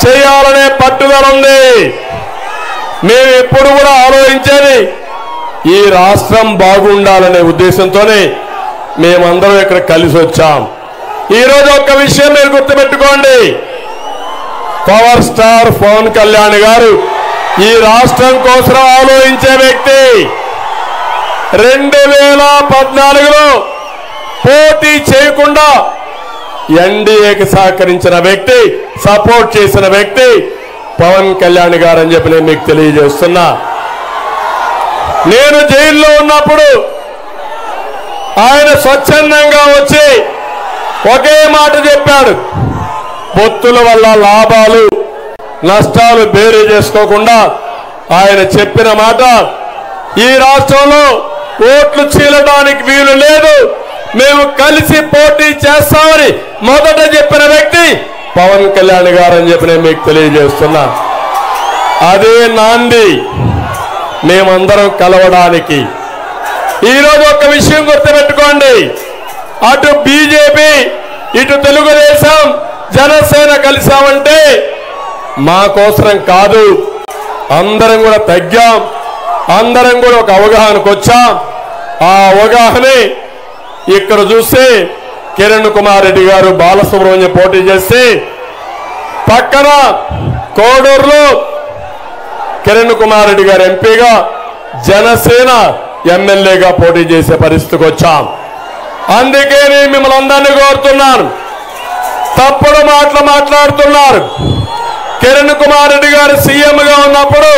చేయాలనే పట్టుదల ఉంది. మేము ఎప్పుడు కూడా ఆలోచించేది ఈ రాష్ట్రం బాగుండాలనే ఉద్దేశంతోనే మేమందరం ఇక్కడ కలిసి వచ్చాం. ఈరోజు ఒక్క విషయం మీరు గుర్తుపెట్టుకోండి, పవర్ స్టార్ పవన్ కళ్యాణ్ గారు ఈ రాష్ట్రం కోసం ఆలోచించే వ్యక్తి. 2014లో పోటీ చేయకుండా ఎన్డీఏకి సహకరించిన వ్యక్తి, సపోర్ట్ చేసిన వ్యక్తి పవన్ కళ్యాణ్ గారు అని చెప్పి నేను మీకు తెలియజేస్తున్నా. నేను జైల్లో ఉన్నప్పుడు ఆయన స్వచ్ఛందంగా వచ్చి ఒకే మాట చెప్పాడు, పొత్తుల వల్ల లాభాలు నష్టాలు బేరీ చేసుకోకుండా ఆయన చెప్పిన మాట, ఈ రాష్ట్రంలో ఓట్లు చీలడానికి వీలు లేదు, మేము కలిసి పోటీ చేస్తామని మొదట చెప్పిన వ్యక్తి పవన్ కళ్యాణ్ గారు అని చెప్పి నేను మీకు తెలియజేస్తున్నా. అదే నాంది మేమందరం కలవడానికి. ఈరోజు ఒక విషయం గుర్తుపెట్టుకోండి, అటు బీజేపీ ఇటు తెలుగుదేశం జనసేన కలిసామంటే మా కోసరం కాదు, అందరం కూడా తగ్గాం, అందరం కూడా ఒక అవగాహనకు వచ్చాం. ఆ అవగాహనే ఇక్కడ చూస్తే కిరణ్ కుమార్ రెడ్డి గారు బాలసుబ్రహ్మణ్యం పోటీ చేస్తే పక్కన కోడూరులో కిరణ్ కుమార్ రెడ్డి గారు ఎంపీగా, జనసేన ఎమ్మెల్యేగా పోటీ చేసే పరిస్థితికి వచ్చాం. అందుకే నేను మిమ్మల్ని అందరినీ కోరుతున్నాను, తప్పుడు మాటలు మాట్లాడుతున్నారు. కిరణ్ కుమార్ రెడ్డి గారు సీఎంగా ఉన్నప్పుడు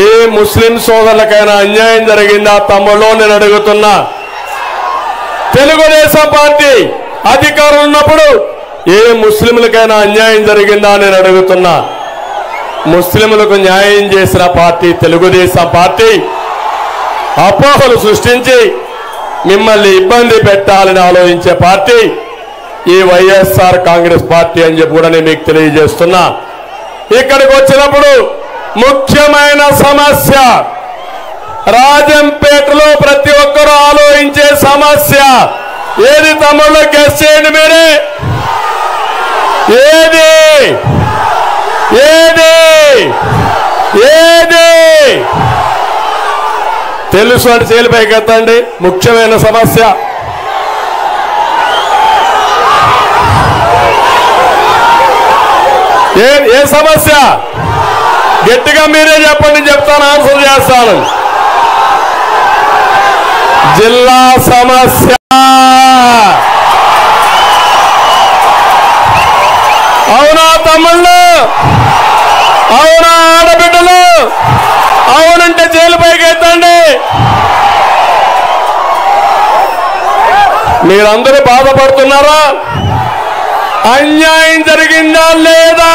ఏ ముస్లిం సోదరులకైనా అన్యాయం జరిగిందా తమ్ముళ్ళు నేను అడుగుతున్నా. తెలుగుదేశం పార్టీ అధికారం ఉన్నప్పుడు ఏ ముస్లింలకైనా అన్యాయం జరిగిందా నేను అడుగుతున్నా. ముస్లింలకు న్యాయం చేసిన పార్టీ తెలుగుదేశం పార్టీ. అపోహలు సృష్టించి మిమ్మల్ని ఇబ్బంది పెట్టాలని ఆలోచించే పార్టీ ఈ వైఎస్ఆర్ కాంగ్రెస్ పార్టీ అని చెప్పి కూడా నేను మీకు తెలియజేస్తున్నా. ఇక్కడికి వచ్చినప్పుడు ముఖ్యమైన సమస్య రాజంపేటలో ప్రతి ఒక్కరూ ఆలోచించే సమస్య ఏది తమ్ముళ్ళు? గెస్ చేయండి మీరే. ఏది ఏది ఏది తెలుసు అంటే చేలిపైకి ఎత్తండి. ముఖ్యమైన సమస్య ఏ సమస్య? గట్టిగా మీరే చెప్పండి, చెప్తాను, ఆన్సర్ చేస్తాను. జిల్లా సమస్య. అవునా తమ్ముళ్ళు? అవునా ఆడబిడ్డలు? అవునంటే జైలు పైకి ఎత్తండి. మీరందరూ బాధపడుతున్నారా? అన్యాయం జరిగిందా లేదా?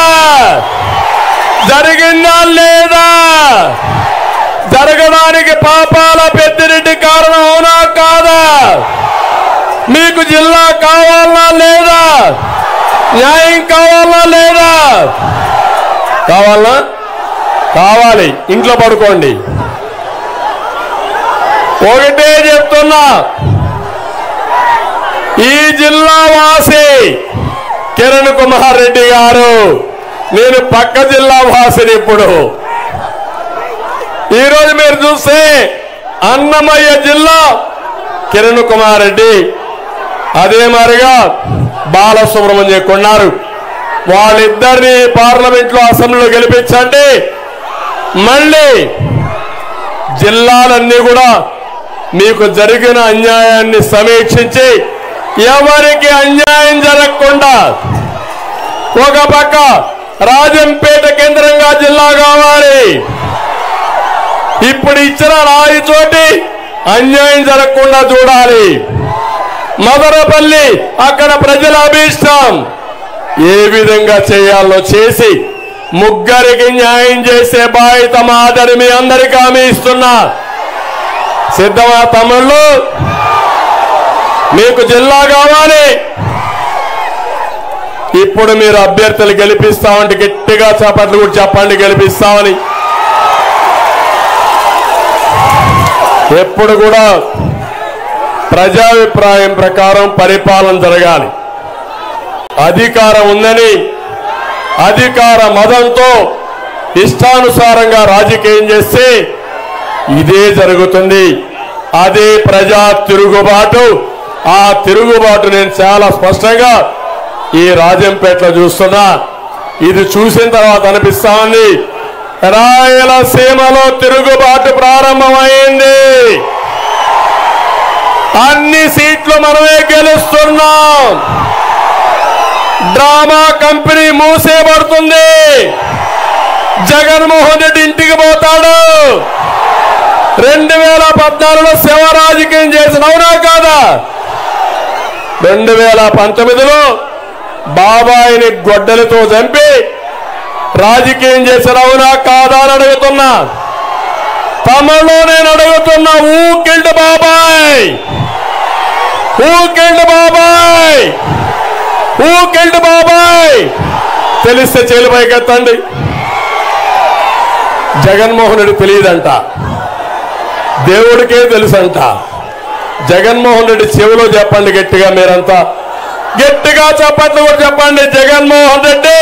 జరిగిందా లేదా? జరగడానికి పాపాల పెద్దిరెడ్డి కారణం అవునా కాదా? మీకు జిల్లా కావాలా లేదా? న్యాయం కావాలా లేదా? కావాలా? కావాలి. ఇంట్లో పడుకోండి. ఒకటే చెప్తున్నా, ఈ జిల్లా వాసి కిరణ్ కుమార్ రెడ్డి గారు, నేను పక్క జిల్లా వాసిని. ఇప్పుడు ఈరోజు మీరు చూస్తే అన్నమయ్య జిల్లా కిరణ్ కుమార్ రెడ్డి, అదే మాదిరిగా బాలసుబ్రహ్మణ్యం కొన్నారు. వాళ్ళిద్దరిని పార్లమెంట్లో అసెంబ్లీలో గెలిపించండి. మళ్ళీ జిల్లాలన్నీ కూడా మీకు జరిగిన అన్యాయాన్ని సమీక్షించి ఎవరికి అన్యాయం జరగకుండా, ఒక పక్క రాజంపేట కేంద్రంగా జిల్లా కావాలి, ఇప్పుడు ఇచ్చిన రాయి చోటి అన్యాయం జరగకుండా చూడాలి. మదనపల్లి అక్కడ ప్రజల అభీష్టం, ఏ విధంగా చేయాలో చేసి ముగ్గురికి న్యాయం చేసే బాధ్యత మాదని మీ అందరికీ హామీ ఇస్తున్నా. సిద్ధమా తమ్ముళ్ళు? మీకు జిల్లా కావాలి. ఇప్పుడు మీరు అభ్యర్థులు గెలిపిస్తామంటే గట్టిగా చప్పట్లు కూడా చెప్పండి, గెలిపిస్తామని. ఎప్పుడు కూడా ప్రజాభిప్రాయం ప్రకారం పరిపాలన జరగాలి. అధికారం ఉందని అధికార మదంతో ఇష్టానుసారంగా రాజకీయం చేస్తే ఇదే జరుగుతుంది. అదే ప్రజా తిరుగుబాటు. ఆ తిరుగుబాటు నేను చాలా స్పష్టంగా ఈ రాజంపేటలో చూస్తున్నా. ఇది చూసిన తర్వాత అనిపిస్తా ఉంది, రాయలసీమలో తిరుగుబాటు ప్రారంభమైంది. అన్ని సీట్లు మనమే గెలుస్తున్నాం. డ్రామా కంపెనీ మూసేయబడుతుంది. జగన్మోహన్ రెడ్డి ఇంటికి పోతాడు. 2014లో శవ రాజకీయం చేసిన అవునా కాదా? 2019లో బాబాయిని గొడ్డలతో చంపి రాజకీయం చేసిన అవునా కాదా అని అడుగుతున్నా. తమలో నేను అడుగుతున్నా, హూ కిల్డ్ బాబాయ్? హూ కిల్డ్ బాబాయ్? హూ కిల్డ్ బాబాయ్? తెలిస్తే చేలు పైకెత్తండి. జగన్మోహన్ రెడ్డి తెలియదంట, దేవుడికే తెలుసంట. జగన్మోహన్ రెడ్డి చెవిలో చెప్పండి గట్టిగా, మీరంతా గట్టిగా చప్పట్లు కూడా చెప్పండి. జగన్మోహన్ రెడ్డి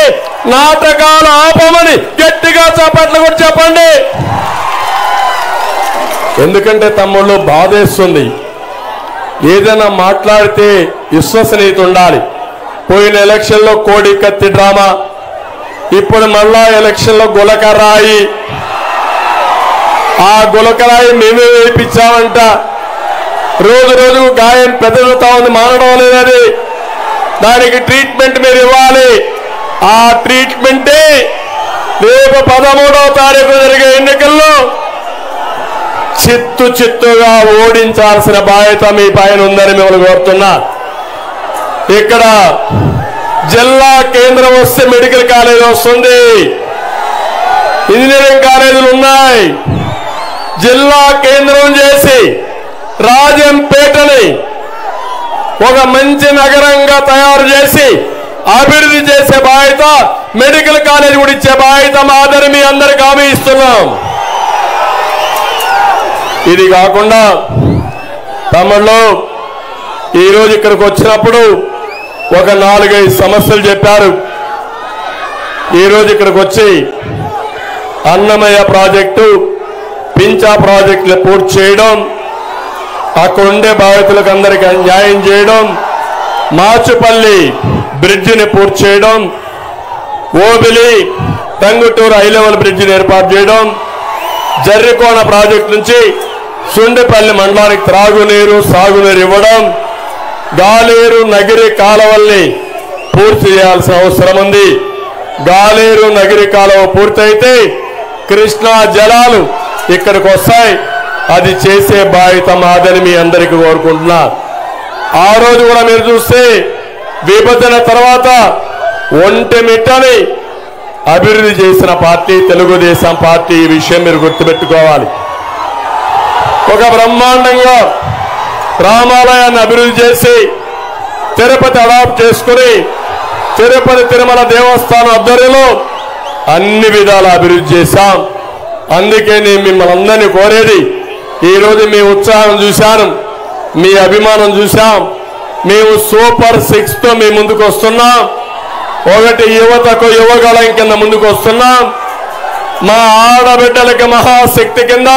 నాటకాలు ఆపమని గట్టిగా చప్పట్లు కూడా చెప్పండి. ఎందుకంటే తమ్ముళ్ళు బాధేస్తుంది. ఏదైనా మాట్లాడితే విశ్వసనీయత ఉండాలి. పోయిన ఎలక్షన్లో కోడి కత్తి డ్రామా, ఇప్పుడు మళ్ళా ఎలక్షన్లో గులకరాయి. ఆ గులకరాయి మేమే వేయించామంట. రోజు రోజుకు గాయం పెద్దలుతా ఉంది, మానడం లేదని. దానికి ట్రీట్మెంట్ మీరు ఇవ్వాలి. ఆ ట్రీట్మెంటే రేపు 13వ తారీఖు జరిగే ఎన్నికల్లో చిత్తుగా ఓడించాల్సిన బాధ్యత మీ పైన ఉందని మిమ్మల్ని కోరుతున్నా. ఇక్కడ జిల్లా కేంద్రం వస్తే మెడికల్ కాలేజ్ వస్తుంది, ఇంజనీరింగ్ కాలేజీలు ఉన్నాయి. జిల్లా కేంద్రం చేసి రాజంపేటని ఒక మంచి నగరంగా తయారు చేసి అభివృద్ధి చేసే బాధ్యత, మెడికల్ కాలేజ్ కూడా ఇచ్చే బాధ్యత మాదని మీ అందరికి హామీ ఇస్తున్నాం. ఇది కాకుండా తమిళలో ఈరోజు ఇక్కడికి వచ్చినప్పుడు ఒక 4-5 సమస్యలు చెప్పారు. ఈరోజు ఇక్కడికి వచ్చి అన్నమయ్య ప్రాజెక్టు, పింఛా ప్రాజెక్టులు పూర్తి చేయడం, అక్కడ ఉండే బాధితులకు అందరికీ న్యాయం చేయడం, మాచుపల్లి బ్రిడ్జిని పూర్తి చేయడం, ఓబిలి టంగుటూరు హై లెవెల్ బ్రిడ్జిని ఏర్పాటు చేయడం, జర్రికోన ప్రాజెక్టు నుంచి సుండిపల్లి మండలానికి త్రాగునీరు సాగునీరు ఇవ్వడం, గాలేరు నగిరి కాలువల్ని పూర్తి చేయాల్సిన అవసరం ఉంది. గాలేరు నగిరి కాలువ పూర్తయితే కృష్ణా జలాలు ఇక్కడికి వస్తాయి. అది చేసే బాధ్యత మాదని మీ అందరికీ కోరుకుంటున్నా. ఆ రోజు కూడా మీరు చూస్తే విభజన తర్వాత ఒంటిమిట్టని అభివృద్ధి చేసిన పార్టీ తెలుగుదేశం పార్టీ. ఈ విషయం మీరు గుర్తుపెట్టుకోవాలి. ఒక బ్రహ్మాండంగా రామాలయాన్ని అభివృద్ధి చేసి తిరుపతి అడాప్ట్ చేసుకుని తిరుపతి తిరుమల దేవస్థానం ఆధ్వర్యంలో అన్ని విధాల అభివృద్ధి చేశాం. అందుకే నేను మిమ్మల్ని అందరినీ కోరేది, ఈరోజు మీ ఉత్సాహం చూశాను, మీ అభిమానం చూశాం. మేము సూపర్ 6తో మీ ముందుకు వస్తున్నాం. ఒకటి యువతకు యువగళం కింద ముందుకు వస్తున్నాం. మా ఆడబిడ్డలకి మహాశక్తి కింద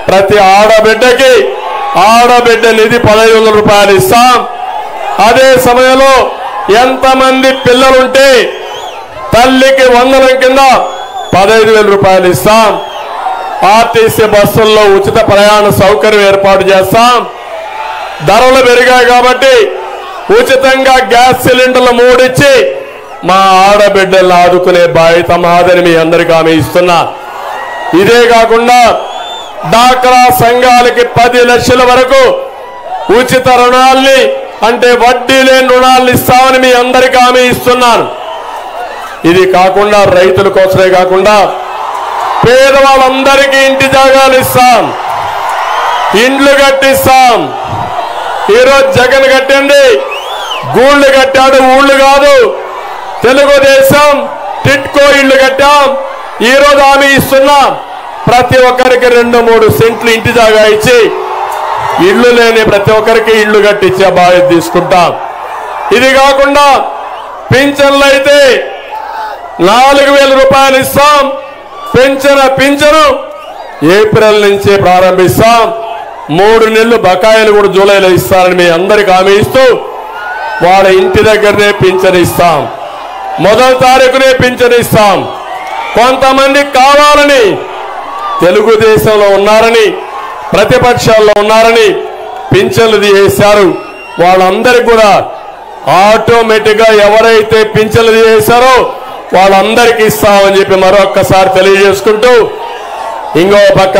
ప్రతి ఆడబిడ్డకి ఆడబిడ్డ నిధి 1500 రూపాయలు ఇస్తాం. అదే సమయంలో ఎంతమంది పిల్లలుంటే తల్లికి వందనం కింద 15,000 రూపాయలు ఇస్తాం. ఆర్టీసీ బస్సుల్లో ఉచిత ప్రయాణ సౌకర్యం ఏర్పాటు చేస్తాం. ధరలు పెరిగాయి కాబట్టి ఉచితంగా గ్యాస్ సిలిండర్లు 3 ఇచ్చి మా ఆడబిడ్డలను ఆదుకునే బాధ్యత మాదని మీ అందరికీ హామీ ఇస్తున్నా. ఇదే కాకుండా డాక్రా సంఘాలకి 10 లక్షల వరకు ఉచిత రుణాల్ని, అంటే వడ్డీ లేని రుణాలను ఇస్తామని మీ అందరికీ హామీ ఇస్తున్నాను. ఇది కాకుండా రైతుల కోసమే కాకుండా పేదవాళ్ళందరికీ ఇంటి జాగాలు ఇస్తాం, ఇండ్లు కట్టిస్తాం. ఈరోజు జగన్ కట్టింది గూళ్ళు కట్టాడు, ఊళ్ళు కాదు. తెలుగుదేశం టిట్కో ఇళ్లు కట్టాం. ఈరోజు హామీ ఇస్తున్నాం, ప్రతి ఒక్కరికి 2-3 సెంట్లు ఇంటి జాగా ఇచ్చి ఇళ్లు లేని ప్రతి ఒక్కరికి ఇళ్లు కట్టించే బాధ్యత తీసుకుంటాం. ఇది కాకుండా పింఛన్లు అయితే 4,000 రూపాయలు ఇస్తాం. పింఛను ఏప్రిల్ నుంచి ప్రారంభిస్తాం. 3 నెలలు బకాయిలు కూడా జూలైలో ఇస్తారని మీ అందరికి హామీ ఇస్తూ వాళ్ళ ఇంటి దగ్గరనే పింఛను ఇస్తాం. 1వ తారీఖునే పింఛను ఇస్తాం. కొంతమంది కావాలని తెలుగుదేశంలో ఉన్నారని ప్రతిపక్షాల్లో ఉన్నారని పింఛన్లు తీసేశారు. వాళ్ళందరికీ కూడా ఆటోమేటిక్ గా ఎవరైతే పింఛన్లు తీసేశారో వాళ్ళందరికీ ఇస్తామని చెప్పి మరొక్కసారి తెలియజేసుకుంటూ ఇంకో పక్క